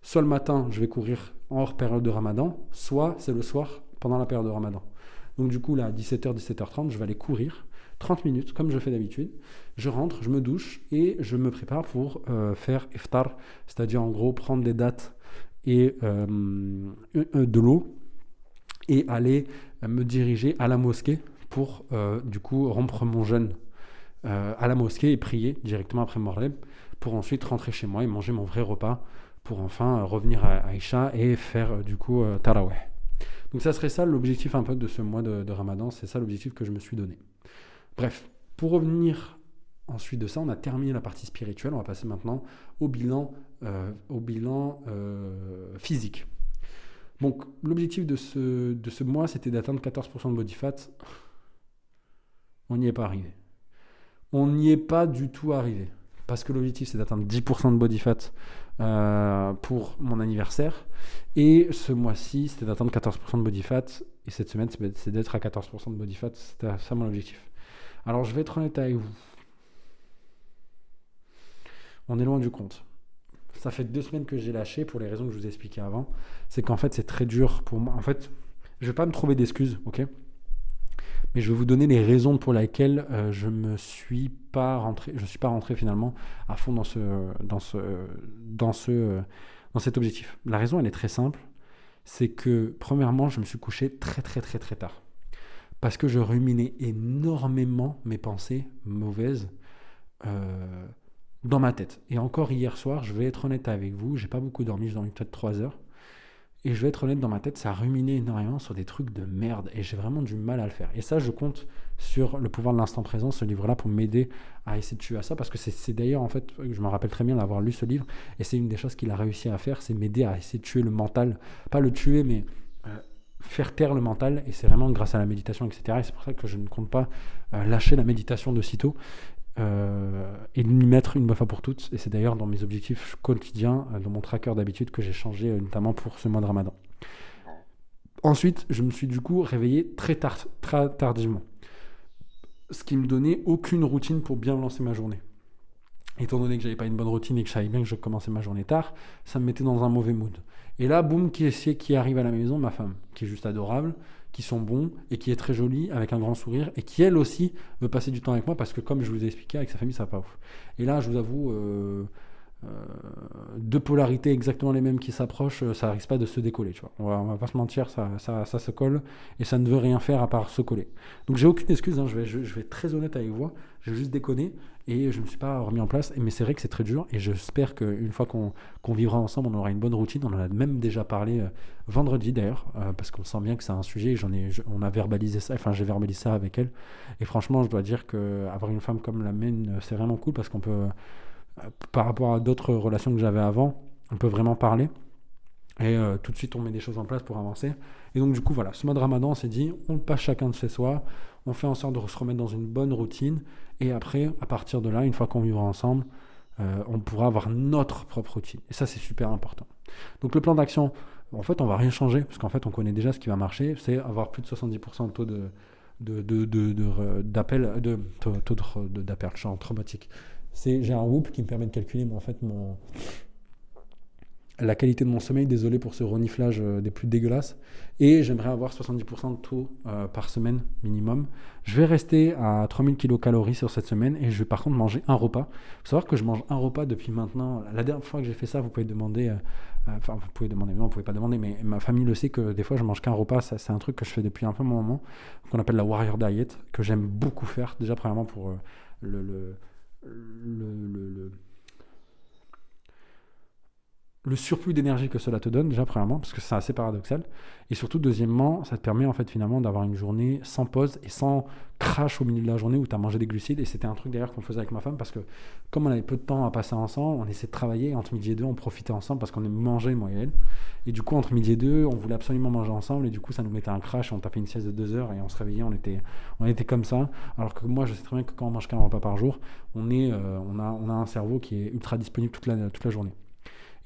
Soit le matin, je vais courir hors période de Ramadan, soit c'est le soir pendant la période de Ramadan. Donc du coup, là, à 17h, 17h30, je vais aller courir 30 minutes, comme je fais d'habitude. Je rentre, je me douche et je me prépare pour faire iftar, c'est-à-dire en gros prendre des dattes et de l'eau et aller me diriger à la mosquée pour du coup rompre mon jeûne à la mosquée et prier directement après Maghrib pour ensuite rentrer chez moi et manger mon vrai repas pour enfin revenir à Aïcha et faire du coup Taraweh. Donc ça serait ça l'objectif un peu de ce mois de Ramadan, c'est ça l'objectif que je me suis donné. Bref, pour revenir ensuite de ça, on a terminé la partie spirituelle, on va passer maintenant au bilan physique. Donc l'objectif de ce mois, c'était d'atteindre 14% de body fat. On n'y est pas arrivé. On n'y est pas du tout arrivé. Parce que l'objectif, c'est d'atteindre 10% de body fat pour mon anniversaire. Et ce mois-ci, c'était d'atteindre 14% de body fat. Et cette semaine, c'est d'être à 14% de body fat. C'était ça mon objectif. Alors, je vais être honnête avec vous. On est loin du compte. Ça fait 2 semaines que j'ai lâché pour les raisons que je vous ai expliquées avant. C'est qu'en fait, c'est très dur pour moi. En fait, je ne vais pas me trouver d'excuses, ok ? Mais je vais vous donner les raisons pour lesquelles je ne suis pas rentré finalement à fond dans cet objectif. La raison, elle est très simple. C'est que, premièrement, je me suis couché très, très, très, très tard. Parce que je ruminais énormément mes pensées mauvaises dans ma tête. Et encore hier soir, je vais être honnête avec vous, j'ai pas beaucoup dormi, j'ai dormi peut-être 3 heures. Et je vais être honnête, dans ma tête, ça a ruminé énormément sur des trucs de merde. Et j'ai vraiment du mal à le faire. Et ça, je compte sur Le pouvoir de l'instant présent, ce livre-là, pour m'aider à essayer de tuer à ça. Parce que c'est d'ailleurs, en fait, je me rappelle très bien d'avoir lu ce livre. Et c'est une des choses qu'il a réussi à faire, c'est m'aider à essayer de tuer le mental. Pas le tuer, mais faire taire le mental. Et c'est vraiment grâce à la méditation, etc. Et c'est pour ça que je ne compte pas lâcher la méditation de sitôt. Et m'y mettre une bonne fois pour toutes. Et c'est d'ailleurs dans mes objectifs quotidiens, dans mon tracker d'habitude, que j'ai changé notamment pour ce mois de Ramadan. Ensuite, je me suis du coup réveillé très tardivement, ce qui me donnait aucune routine pour bien lancer ma journée. Étant donné que j'avais pas une bonne routine et que je savais bien que je commençais ma journée tard, ça me mettait dans un mauvais mood. Et là, boum, qui arrive à la maison, ma femme, qui est juste adorable, qui sont bons et qui est très jolie, avec un grand sourire, et qui elle aussi veut passer du temps avec moi parce que, comme je vous ai expliqué, avec sa famille, ça va pas ouf. Et là, je vous avoue, 2 polarités exactement les mêmes qui s'approchent, ça risque pas de se décoller, tu vois. On va pas se mentir, ça se colle et ça ne veut rien faire à part se coller. Donc j'ai aucune excuse, hein, je vais être très honnête avec vous, j'ai juste déconné et je me suis pas remis en place. Mais c'est vrai que c'est très dur et j'espère qu'une fois qu'on vivra ensemble, on aura une bonne routine. On en a même déjà parlé vendredi d'ailleurs, parce qu'on sent bien que c'est un sujet et on a verbalisé ça, enfin j'ai verbalisé ça avec elle. Et franchement, je dois dire qu'avoir une femme comme la mienne, c'est vraiment cool parce qu'on peut, par rapport à d'autres relations que j'avais avant, on peut vraiment parler. Et tout de suite, on met des choses en place pour avancer. Et donc, du coup, voilà, ce mois de Ramadan, on s'est dit, on le passe chacun de chez soi, on fait en sorte de se remettre dans une bonne routine. Et après, à partir de là, une fois qu'on vivra ensemble, on pourra avoir notre propre routine. Et ça, c'est super important. Donc, le plan d'action, en fait, on va rien changer, parce qu'en fait, on connaît déjà ce qui va marcher, c'est avoir plus de 70% de taux d'appel, d'appel, je suis en traumatique. J'ai un Whoop qui me permet de calculer, en fait, la qualité de mon sommeil, désolé pour ce reniflage des plus dégueulasses, et j'aimerais avoir 70% de taux par semaine minimum. Je vais rester à 3000 kcal sur cette semaine, et je vais par contre manger un repas. Il faut savoir que je mange un repas depuis maintenant, la dernière fois que j'ai fait ça, vous pouvez demander, enfin vous pouvez demander, non vous pouvez pas demander, mais ma famille le sait que des fois je mange qu'un repas, ça, c'est un truc que je fais depuis un peu mon moment, qu'on appelle la Warrior Diet, que j'aime beaucoup faire, déjà premièrement pour le, le, le le surplus d'énergie que cela te donne, déjà premièrement, parce que c'est assez paradoxal, et surtout deuxièmement, ça te permet en fait finalement d'avoir une journée sans pause et sans crash au milieu de la journée où tu as mangé des glucides, et c'était un truc d'ailleurs qu'on faisait avec ma femme, parce que comme on avait peu de temps à passer ensemble, on essayait de travailler, et entre midi et deux, on profitait ensemble, parce qu'on aimait manger, moi et elle, et du coup entre midi et deux, on voulait absolument manger ensemble, et du coup ça nous mettait un crash, on tapait une sieste de 2 heures, et on se réveillait, on était comme ça, alors que moi je sais très bien que quand on mange qu'un repas par jour, on a un cerveau qui est ultra disponible toute la journée.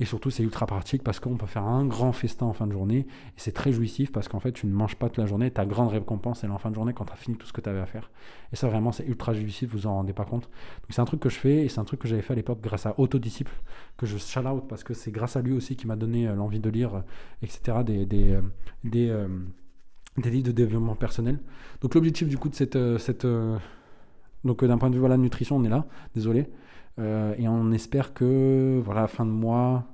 Et surtout, c'est ultra pratique parce qu'on peut faire un grand festin en fin de journée. Et c'est très jouissif parce qu'en fait, tu ne manges pas toute la journée. Ta grande récompense, elle est en fin de journée quand tu as fini tout ce que tu avais à faire. Et ça, vraiment, c'est ultra jouissif, vous en rendez pas compte. Donc, c'est un truc que je fais et c'est un truc que j'avais fait à l'époque grâce à Autodisciple, que je shout out parce que c'est grâce à lui aussi qui m'a donné l'envie de lire, etc., des livres de développement personnel. Donc, l'objectif du coup de donc, d'un point de vue voilà, nutrition, on est là, désolé. Et on espère que, voilà, à la fin de mois,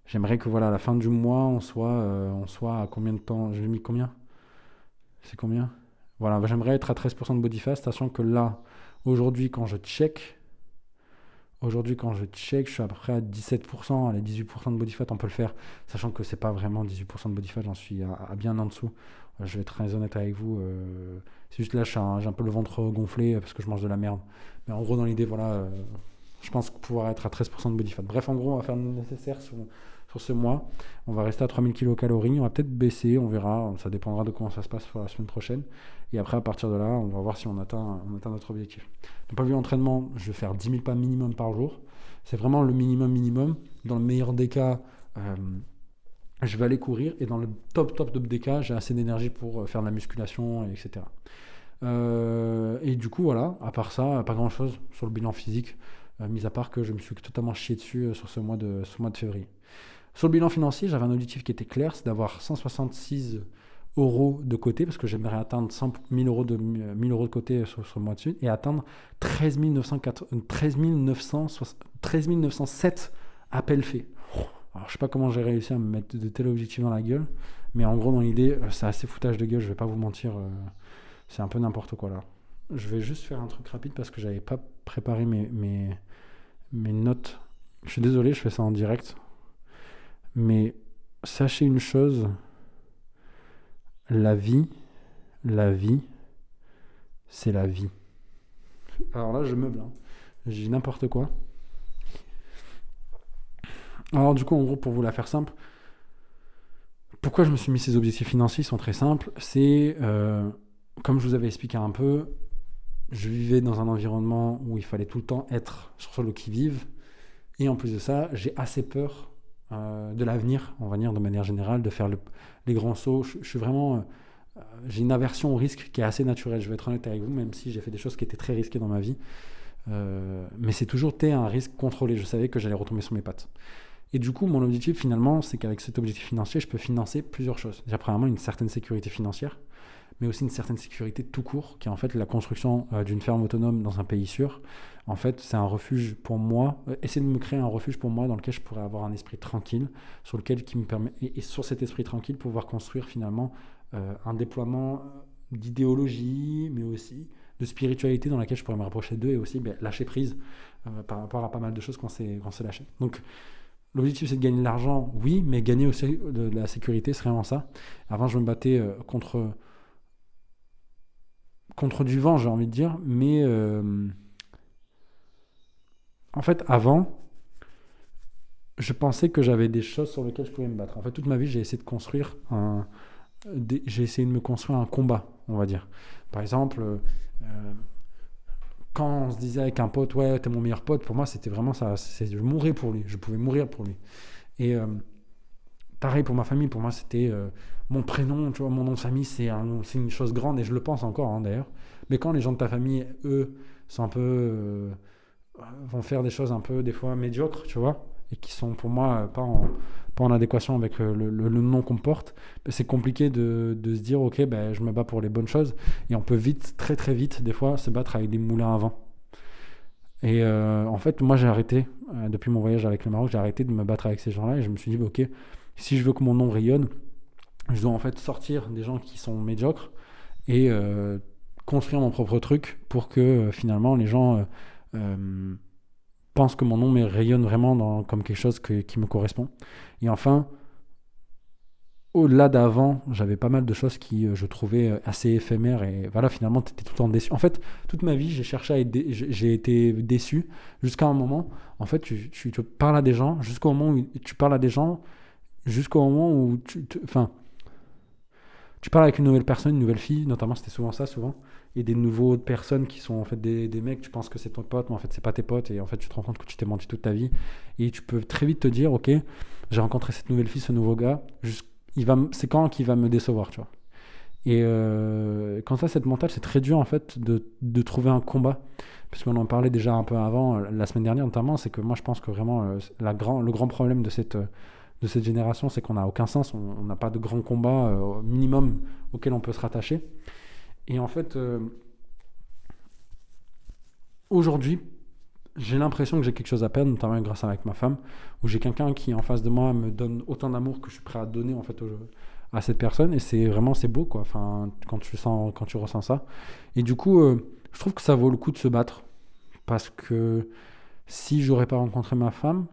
j'aimerais que, voilà, à la fin du mois, on soit à combien de temps? J'ai mis combien? C'est combien? Voilà, j'aimerais être à 13% de body fat, sachant que là, aujourd'hui, je suis à peu près à 17%, allez, 18% de body fat, on peut le faire, sachant que c'est pas vraiment 18% de body fat, j'en suis à bien en dessous. Je vais être très honnête avec vous. C'est juste là, j'ai un peu le ventre gonflé parce que je mange de la merde. Mais en gros, dans l'idée, voilà, je pense pouvoir être à 13% de body fat. Bref, en gros, on va faire le nécessaire sur ce mois. On va rester à 3000 kcal. On va peut-être baisser, on verra. Ça dépendra de comment ça se passe pour la semaine prochaine. Et après, à partir de là, on va voir si on atteint notre objectif. D'un point de vue entraînement, je vais faire 10 000 pas minimum par jour. C'est vraiment le minimum. Dans le meilleur des cas, je vais aller courir. Et dans le top des cas, j'ai assez d'énergie pour faire de la musculation, etc. Et du coup, voilà, à part ça, pas grand-chose sur le bilan physique, mis à part que je me suis totalement chié dessus sur ce mois de février. Sur le bilan financier, j'avais un objectif qui était clair, c'est d'avoir 166 euros de côté, parce que j'aimerais atteindre 1000 euros de côté sur le mois dessus, et atteindre 13 907 appels faits. Alors, je sais pas comment j'ai réussi à me mettre de tels objectifs dans la gueule, mais en gros, dans l'idée, c'est assez foutage de gueule, je vais pas vous mentir, c'est un peu n'importe quoi là. Je vais juste faire un truc rapide parce que j'avais pas préparé mes notes. Je suis désolé, je fais ça en direct. Mais sachez une chose, la vie, c'est la vie. Alors là, je meuble, hein. Je dis n'importe quoi. Alors du coup, en gros, pour vous la faire simple, pourquoi je me suis mis ces objectifs financiers? Ils sont très simples. C'est, comme je vous avais expliqué un peu, je vivais dans un environnement où il fallait tout le temps être sur le qui-vive. Et en plus de ça, j'ai assez peur de l'avenir, on va dire de manière générale, de faire les grands sauts. Je suis vraiment... j'ai une aversion au risque qui est assez naturelle, je vais être honnête avec vous, même si j'ai fait des choses qui étaient très risquées dans ma vie. Mais c'est toujours un risque contrôlé. Je savais que j'allais retomber sur mes pattes. Et du coup, mon objectif finalement, c'est qu'avec cet objectif financier, je peux financer plusieurs choses. Déjà, premièrement, une certaine sécurité financière, mais aussi une certaine sécurité tout court, qui est en fait la construction d'une ferme autonome dans un pays sûr. En fait, c'est un refuge pour moi, essayer de me créer un refuge pour moi dans lequel je pourrais avoir un esprit tranquille, sur lequel qui me permet, et sur cet esprit tranquille, pouvoir construire finalement un déploiement d'idéologie, mais aussi de spiritualité dans laquelle je pourrais me rapprocher d'eux et aussi lâcher prise par rapport à pas mal de choses qu'on s'est lâché. Donc, l'objectif, c'est de gagner de l'argent, oui, mais gagner aussi de la sécurité, c'est vraiment ça. Avant, je me battais contre du vent, j'ai envie de dire, mais en fait, avant, je pensais que j'avais des choses sur lesquelles je pouvais me battre. En fait, toute ma vie, j'ai essayé de me construire un combat, on va dire. Par exemple, quand on se disait avec un pote, ouais, t'es mon meilleur pote, pour moi, c'était vraiment ça. Je mourrais pour lui. Je pouvais mourir pour lui. Et pareil pour ma famille, pour moi, c'était mon prénom, tu vois, mon nom de famille, c'est une chose grande et je le pense encore, hein, d'ailleurs. Mais quand les gens de ta famille, eux, sont un peu, vont faire des choses un peu, des fois, médiocres, tu vois, et qui sont pour moi pas en adéquation avec le nom qu'on porte, ben, c'est compliqué de se dire, ok, ben, je me bats pour les bonnes choses. Et on peut vite, très très vite, des fois, se battre avec des moulins à vent. Et en fait, moi, j'ai arrêté, depuis mon voyage avec le Maroc, j'ai arrêté de me battre avec ces gens-là et je me suis dit, bah, ok, si je veux que mon nom rayonne, je dois en fait sortir des gens qui sont médiocres et construire mon propre truc pour que finalement les gens euh, pensent que mon nom rayonne vraiment comme quelque chose qui me correspond. Et enfin, au-delà d'avant, j'avais pas mal de choses qui je trouvais assez éphémères et voilà, finalement, tu étais tout le temps déçu. En fait, toute ma vie, j'ai cherché à être j'ai été déçu jusqu'à un moment. En fait, tu parles à des gens jusqu'au moment où tu parles à des gens jusqu'au moment où enfin, tu parles avec une nouvelle personne, une nouvelle fille, notamment c'était souvent ça, souvent, et des nouveaux personnes qui sont en fait des mecs, tu penses que c'est ton pote, mais en fait c'est pas tes potes, et en fait tu te rends compte que tu t'es menti toute ta vie, et tu peux très vite te dire, ok, j'ai rencontré cette nouvelle fille, ce nouveau gars, c'est quand qu'il va me décevoir, tu vois. Et quand ça, cette mentale, c'est très dur en fait de trouver un combat. Parce qu'on en parlait déjà un peu avant, la semaine dernière notamment, c'est que moi je pense que vraiment le grand problème de cette génération, c'est qu'on n'a aucun sens, on n'a pas de grand combat minimum auquel on peut se rattacher. Et en fait, aujourd'hui, j'ai l'impression que j'ai quelque chose à perdre, notamment grâce à avec ma femme, où j'ai quelqu'un qui en face de moi me donne autant d'amour que je suis prêt à donner en fait à cette personne, et c'est vraiment c'est beau quoi. Enfin, quand tu ressens ça. Et du coup, je trouve que ça vaut le coup de se battre parce que si j'aurais pas rencontré ma femme,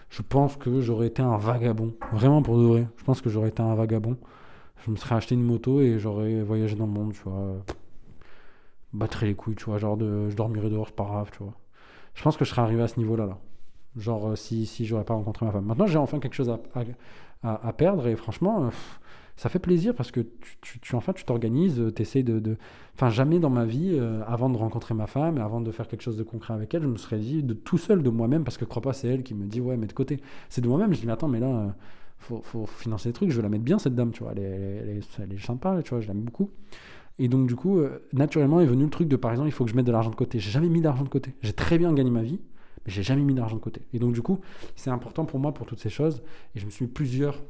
je pense que j'aurais été un vagabond. Vraiment pour de vrai. Je pense que j'aurais été un vagabond. Je me serais acheté une moto et j'aurais voyagé dans le monde, tu vois. Battrais les couilles, tu vois. Je dormirais dehors, c'est pas grave, tu vois. Je pense que je serais arrivé à ce niveau-là, là. Genre, si j'aurais pas rencontré ma femme. Maintenant, j'ai enfin quelque chose à perdre et franchement, ça fait plaisir parce que enfin, tu t'organises, t'essayes Enfin, jamais dans ma vie, avant de rencontrer ma femme et avant de faire quelque chose de concret avec elle, je me serais dit de tout seul de moi-même parce que crois pas, c'est elle qui me dit, ouais, mets de côté. C'est de moi-même, je dis, mais attends, mais là, faut financer les trucs, je veux la mettre bien, cette dame, tu vois. Elle est sympa, tu vois, je l'aime beaucoup. Et donc, du coup, naturellement est venu le truc de, par exemple, il faut que je mette de l'argent de côté. J'ai jamais mis d'argent de côté. J'ai très bien gagné ma vie, mais j'ai jamais mis d'argent de côté. Et donc, du coup, c'est important pour moi pour toutes ces choses. Et je me suis mis plusieurs,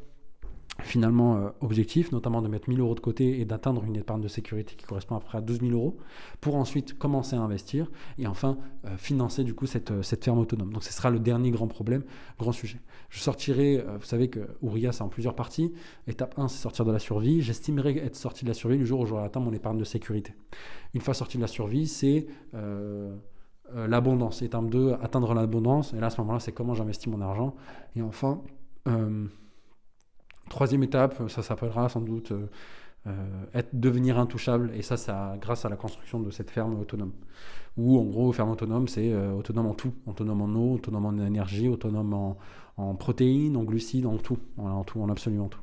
finalement, objectifs, notamment de mettre 1 000 € de côté et d'atteindre une épargne de sécurité qui correspond à peu près à 12 000 € pour ensuite commencer à investir et enfin financer du coup cette ferme autonome. Donc, ce sera le dernier grand sujet. Je sortirai, vous savez que Ouria, c'est en plusieurs parties. Étape 1, c'est sortir de la survie. J'estimerai être sorti de la survie le jour où j'aurai atteint mon épargne de sécurité. Une fois sorti de la survie, c'est l'abondance. Étape 2, atteindre l'abondance. Et là, à ce moment-là, c'est comment j'investis mon argent. Et enfin, troisième étape, ça s'appellera sans doute devenir intouchable. Et ça, grâce à la construction de cette ferme autonome. Où, en gros, ferme autonome, c'est autonome en tout. Autonome en eau, autonome en énergie, autonome en protéines, en glucides, en tout. Voilà, en tout, en absolument tout.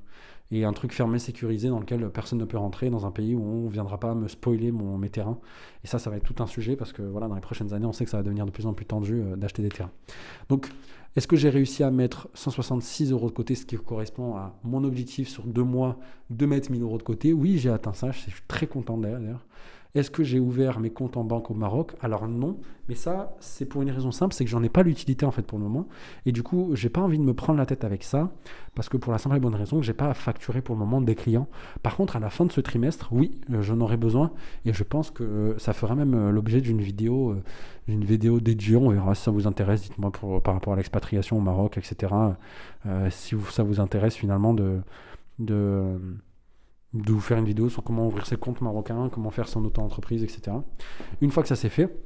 Et un truc fermé, sécurisé, dans lequel personne ne peut rentrer, dans un pays où on ne viendra pas me spoiler mes terrains. Et ça va être tout un sujet, parce que voilà, dans les prochaines années, on sait que ça va devenir de plus en plus tendu d'acheter des terrains. Donc, est-ce que j'ai réussi à mettre 166 € de côté, ce qui correspond à mon objectif sur 2 mois, de mettre 1 000 € de côté? Oui, j'ai atteint ça, je suis très content d'ailleurs. Est-ce que j'ai ouvert mes comptes en banque au Maroc? Alors non, mais ça, c'est pour une raison simple, c'est que j'en ai pas l'utilité en fait pour le moment. Et du coup, j'ai pas envie de me prendre la tête avec ça, parce que pour la simple et bonne raison que j'ai pas à facturer pour le moment des clients. Par contre, à la fin de ce trimestre, oui, j'en aurai besoin, et je pense que ça fera même l'objet d'une vidéo dédiée. On verra si ça vous intéresse. Dites-moi par rapport à l'expatriation au Maroc, etc. Si ça vous intéresse finalement de vous faire une vidéo sur comment ouvrir ses comptes marocains, comment faire son auto-entreprise, etc. Une fois que ça c'est fait,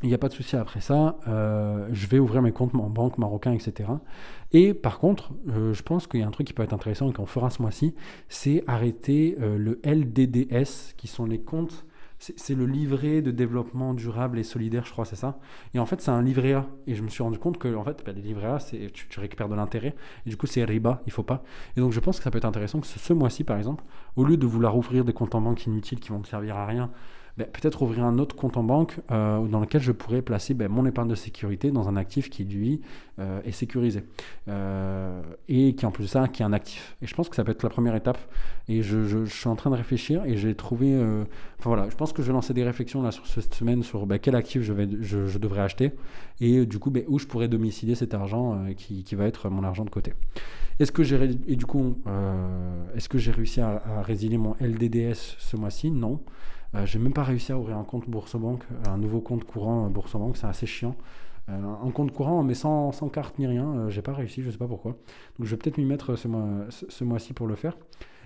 il n'y a pas de souci après ça, je vais ouvrir mes comptes en banque marocain, etc. Et par contre, je pense qu'il y a un truc qui peut être intéressant et qu'on fera ce mois-ci, c'est arrêter le LDDS, qui sont les comptes c'est le livret de développement durable et solidaire, je crois, c'est ça. Et en fait, c'est un livret A. Et je me suis rendu compte que en fait, les livrets A, tu récupères de l'intérêt. Et du coup, c'est riba, il faut pas. Et donc, je pense que ça peut être intéressant que ce mois-ci, par exemple, au lieu de vouloir ouvrir des comptes en banque inutiles qui vont te servir à rien, peut-être ouvrir un autre compte en banque dans lequel je pourrais placer mon épargne de sécurité dans un actif qui, lui, est sécurisé. Et qui, en plus de ça, qui est un actif. Et je pense que ça peut être la première étape. Et je suis en train de réfléchir et j'ai trouvé... Enfin voilà, je pense que je vais lancer des réflexions là, sur cette semaine sur quel actif je devrais acheter et du coup où je pourrais domicilier cet argent qui va être mon argent de côté. Est-ce que j'ai réussi à résilier mon LDDS ce mois-ci? Non. J'ai même pas réussi à ouvrir un compte Boursorama, un nouveau compte courant Boursorama, c'est assez chiant. Un compte courant mais sans carte ni rien, j'ai pas réussi, je sais pas pourquoi. Donc je vais peut-être m'y mettre ce mois-ci pour le faire.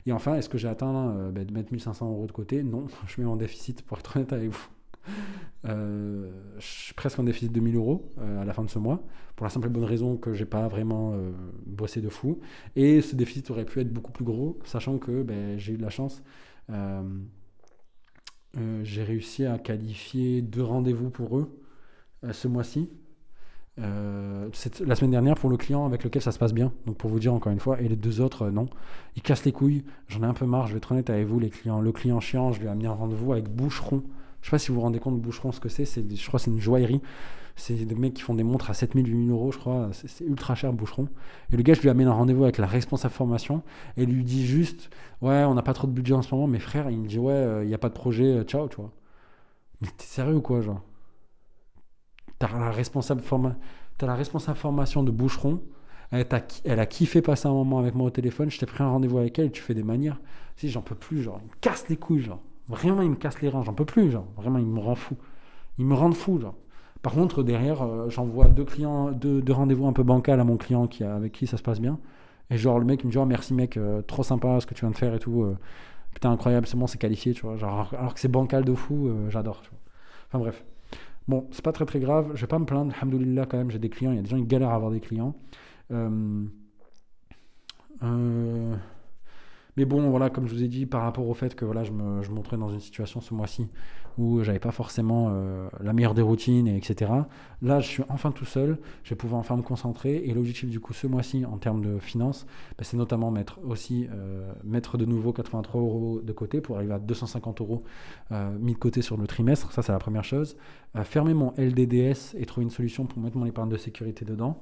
Et enfin, est-ce que j'ai atteint de mettre 1500 euros de côté? Non, je mets en déficit pour être honnête avec vous. Je suis presque en déficit de 1000 euros à la fin de ce mois, pour la simple et bonne raison que j'ai pas vraiment bossé de fou. Et ce déficit aurait pu être beaucoup plus gros, sachant que j'ai eu de la chance. J'ai réussi à qualifier 2 rendez-vous pour eux ce mois-ci. La semaine dernière pour le client avec lequel ça se passe bien, donc pour vous dire encore une fois, et les 2 autres non, ils cassent les couilles, j'en ai un peu marre, je vais être honnête avec vous. Le client chiant, je lui ai amené un rendez-vous avec Boucheron. Je sais pas si vous vous rendez compte de Boucheron, ce que je crois que c'est une joaillerie, c'est des mecs qui font des montres à 7000, 8000 euros je crois, c'est ultra cher Boucheron. Et le gars, je lui amène un rendez-vous avec la responsable formation et lui dit juste ouais, on n'a pas trop de budget en ce moment, mais frère, il me dit ouais, il n'y a pas de projet, ciao, tu vois. Mais t'es sérieux ou quoi, genre? T'as la responsable formation de Boucheron. Elle a kiffé passer un moment avec moi au téléphone. Je t'ai pris un rendez-vous avec elle et tu fais des manières. Si, j'en peux plus, genre. Il me casse les couilles, genre. Vraiment, il me casse les reins. J'en peux plus, genre. Vraiment, il me rend fou. Il me rend fou, genre. Par contre, derrière, j'envoie 2 rendez-vous un peu bancals à mon client avec qui ça se passe bien. Et genre, le mec, il me dit oh, merci, mec, trop sympa ce que tu viens de faire et tout. Putain, incroyable, c'est bon, c'est qualifié, tu vois. Genre, alors que c'est bancal de fou, j'adore, tu vois. Enfin, bref. Bon, c'est pas très très grave, je vais pas me plaindre, alhamdoulilah quand même, j'ai des clients, il y a des gens qui galèrent à avoir des clients. Euh, euh, mais bon, voilà, comme je vous ai dit, par rapport au fait que voilà, je me montrais dans une situation ce mois-ci où j'avais pas forcément la meilleure des routines, etc. Là, je suis enfin tout seul, je vais pouvoir enfin me concentrer. Et l'objectif du coup ce mois-ci en termes de finances, c'est notamment mettre de nouveau 83 euros de côté pour arriver à 250 euros mis de côté sur le trimestre. Ça, c'est la première chose. Fermer mon LDDS et trouver une solution pour mettre mon épargne de sécurité dedans.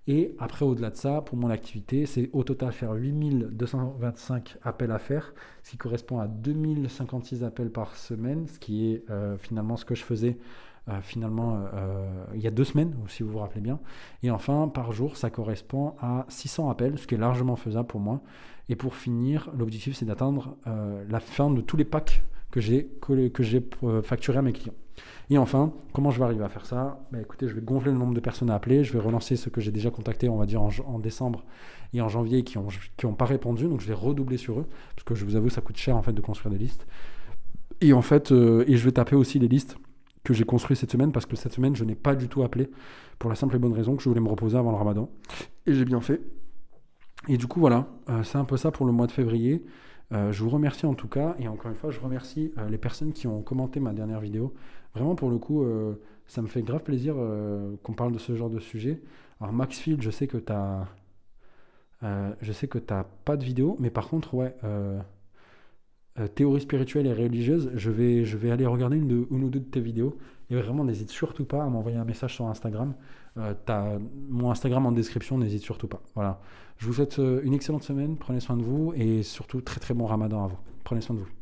Et après, au-delà de ça, pour mon activité, c'est au total faire 8225 appels à faire, ce qui correspond à 2056 appels par semaine, ce qui est finalement ce que je faisais il y a 2 semaines, si vous vous rappelez bien. Et enfin, par jour, ça correspond à 600 appels, ce qui est largement faisable pour moi. Et pour finir, l'objectif, c'est d'atteindre la fin de tous les packs que j'ai facturés à mes clients. Et enfin, comment je vais arriver à faire ça? Écoutez, je vais gonfler le nombre de personnes à appeler, je vais relancer ceux que j'ai déjà contactés, on va dire en décembre et en janvier, qui ont pas répondu, donc je vais redoubler sur eux, parce que je vous avoue, ça coûte cher en fait de construire des listes. Et en fait, et je vais taper aussi les listes que j'ai construites cette semaine, parce que cette semaine, je n'ai pas du tout appelé, pour la simple et bonne raison que je voulais me reposer avant le ramadan. Et j'ai bien fait. Et du coup, voilà, c'est un peu ça pour le mois de février. Je vous remercie en tout cas, et encore une fois, je remercie les personnes qui ont commenté ma dernière vidéo. Vraiment, pour le coup, ça me fait grave plaisir qu'on parle de ce genre de sujet. Alors, Maxfield, je sais que t'as pas de vidéo, mais par contre, ouais, théorie spirituelle et religieuse, je vais aller regarder une ou deux de tes vidéos. Et vraiment, n'hésite surtout pas à m'envoyer un message sur Instagram. T'as mon Instagram en description, n'hésite surtout pas. Voilà. Je vous souhaite une excellente semaine, prenez soin de vous et surtout très très bon ramadan à vous. Prenez soin de vous.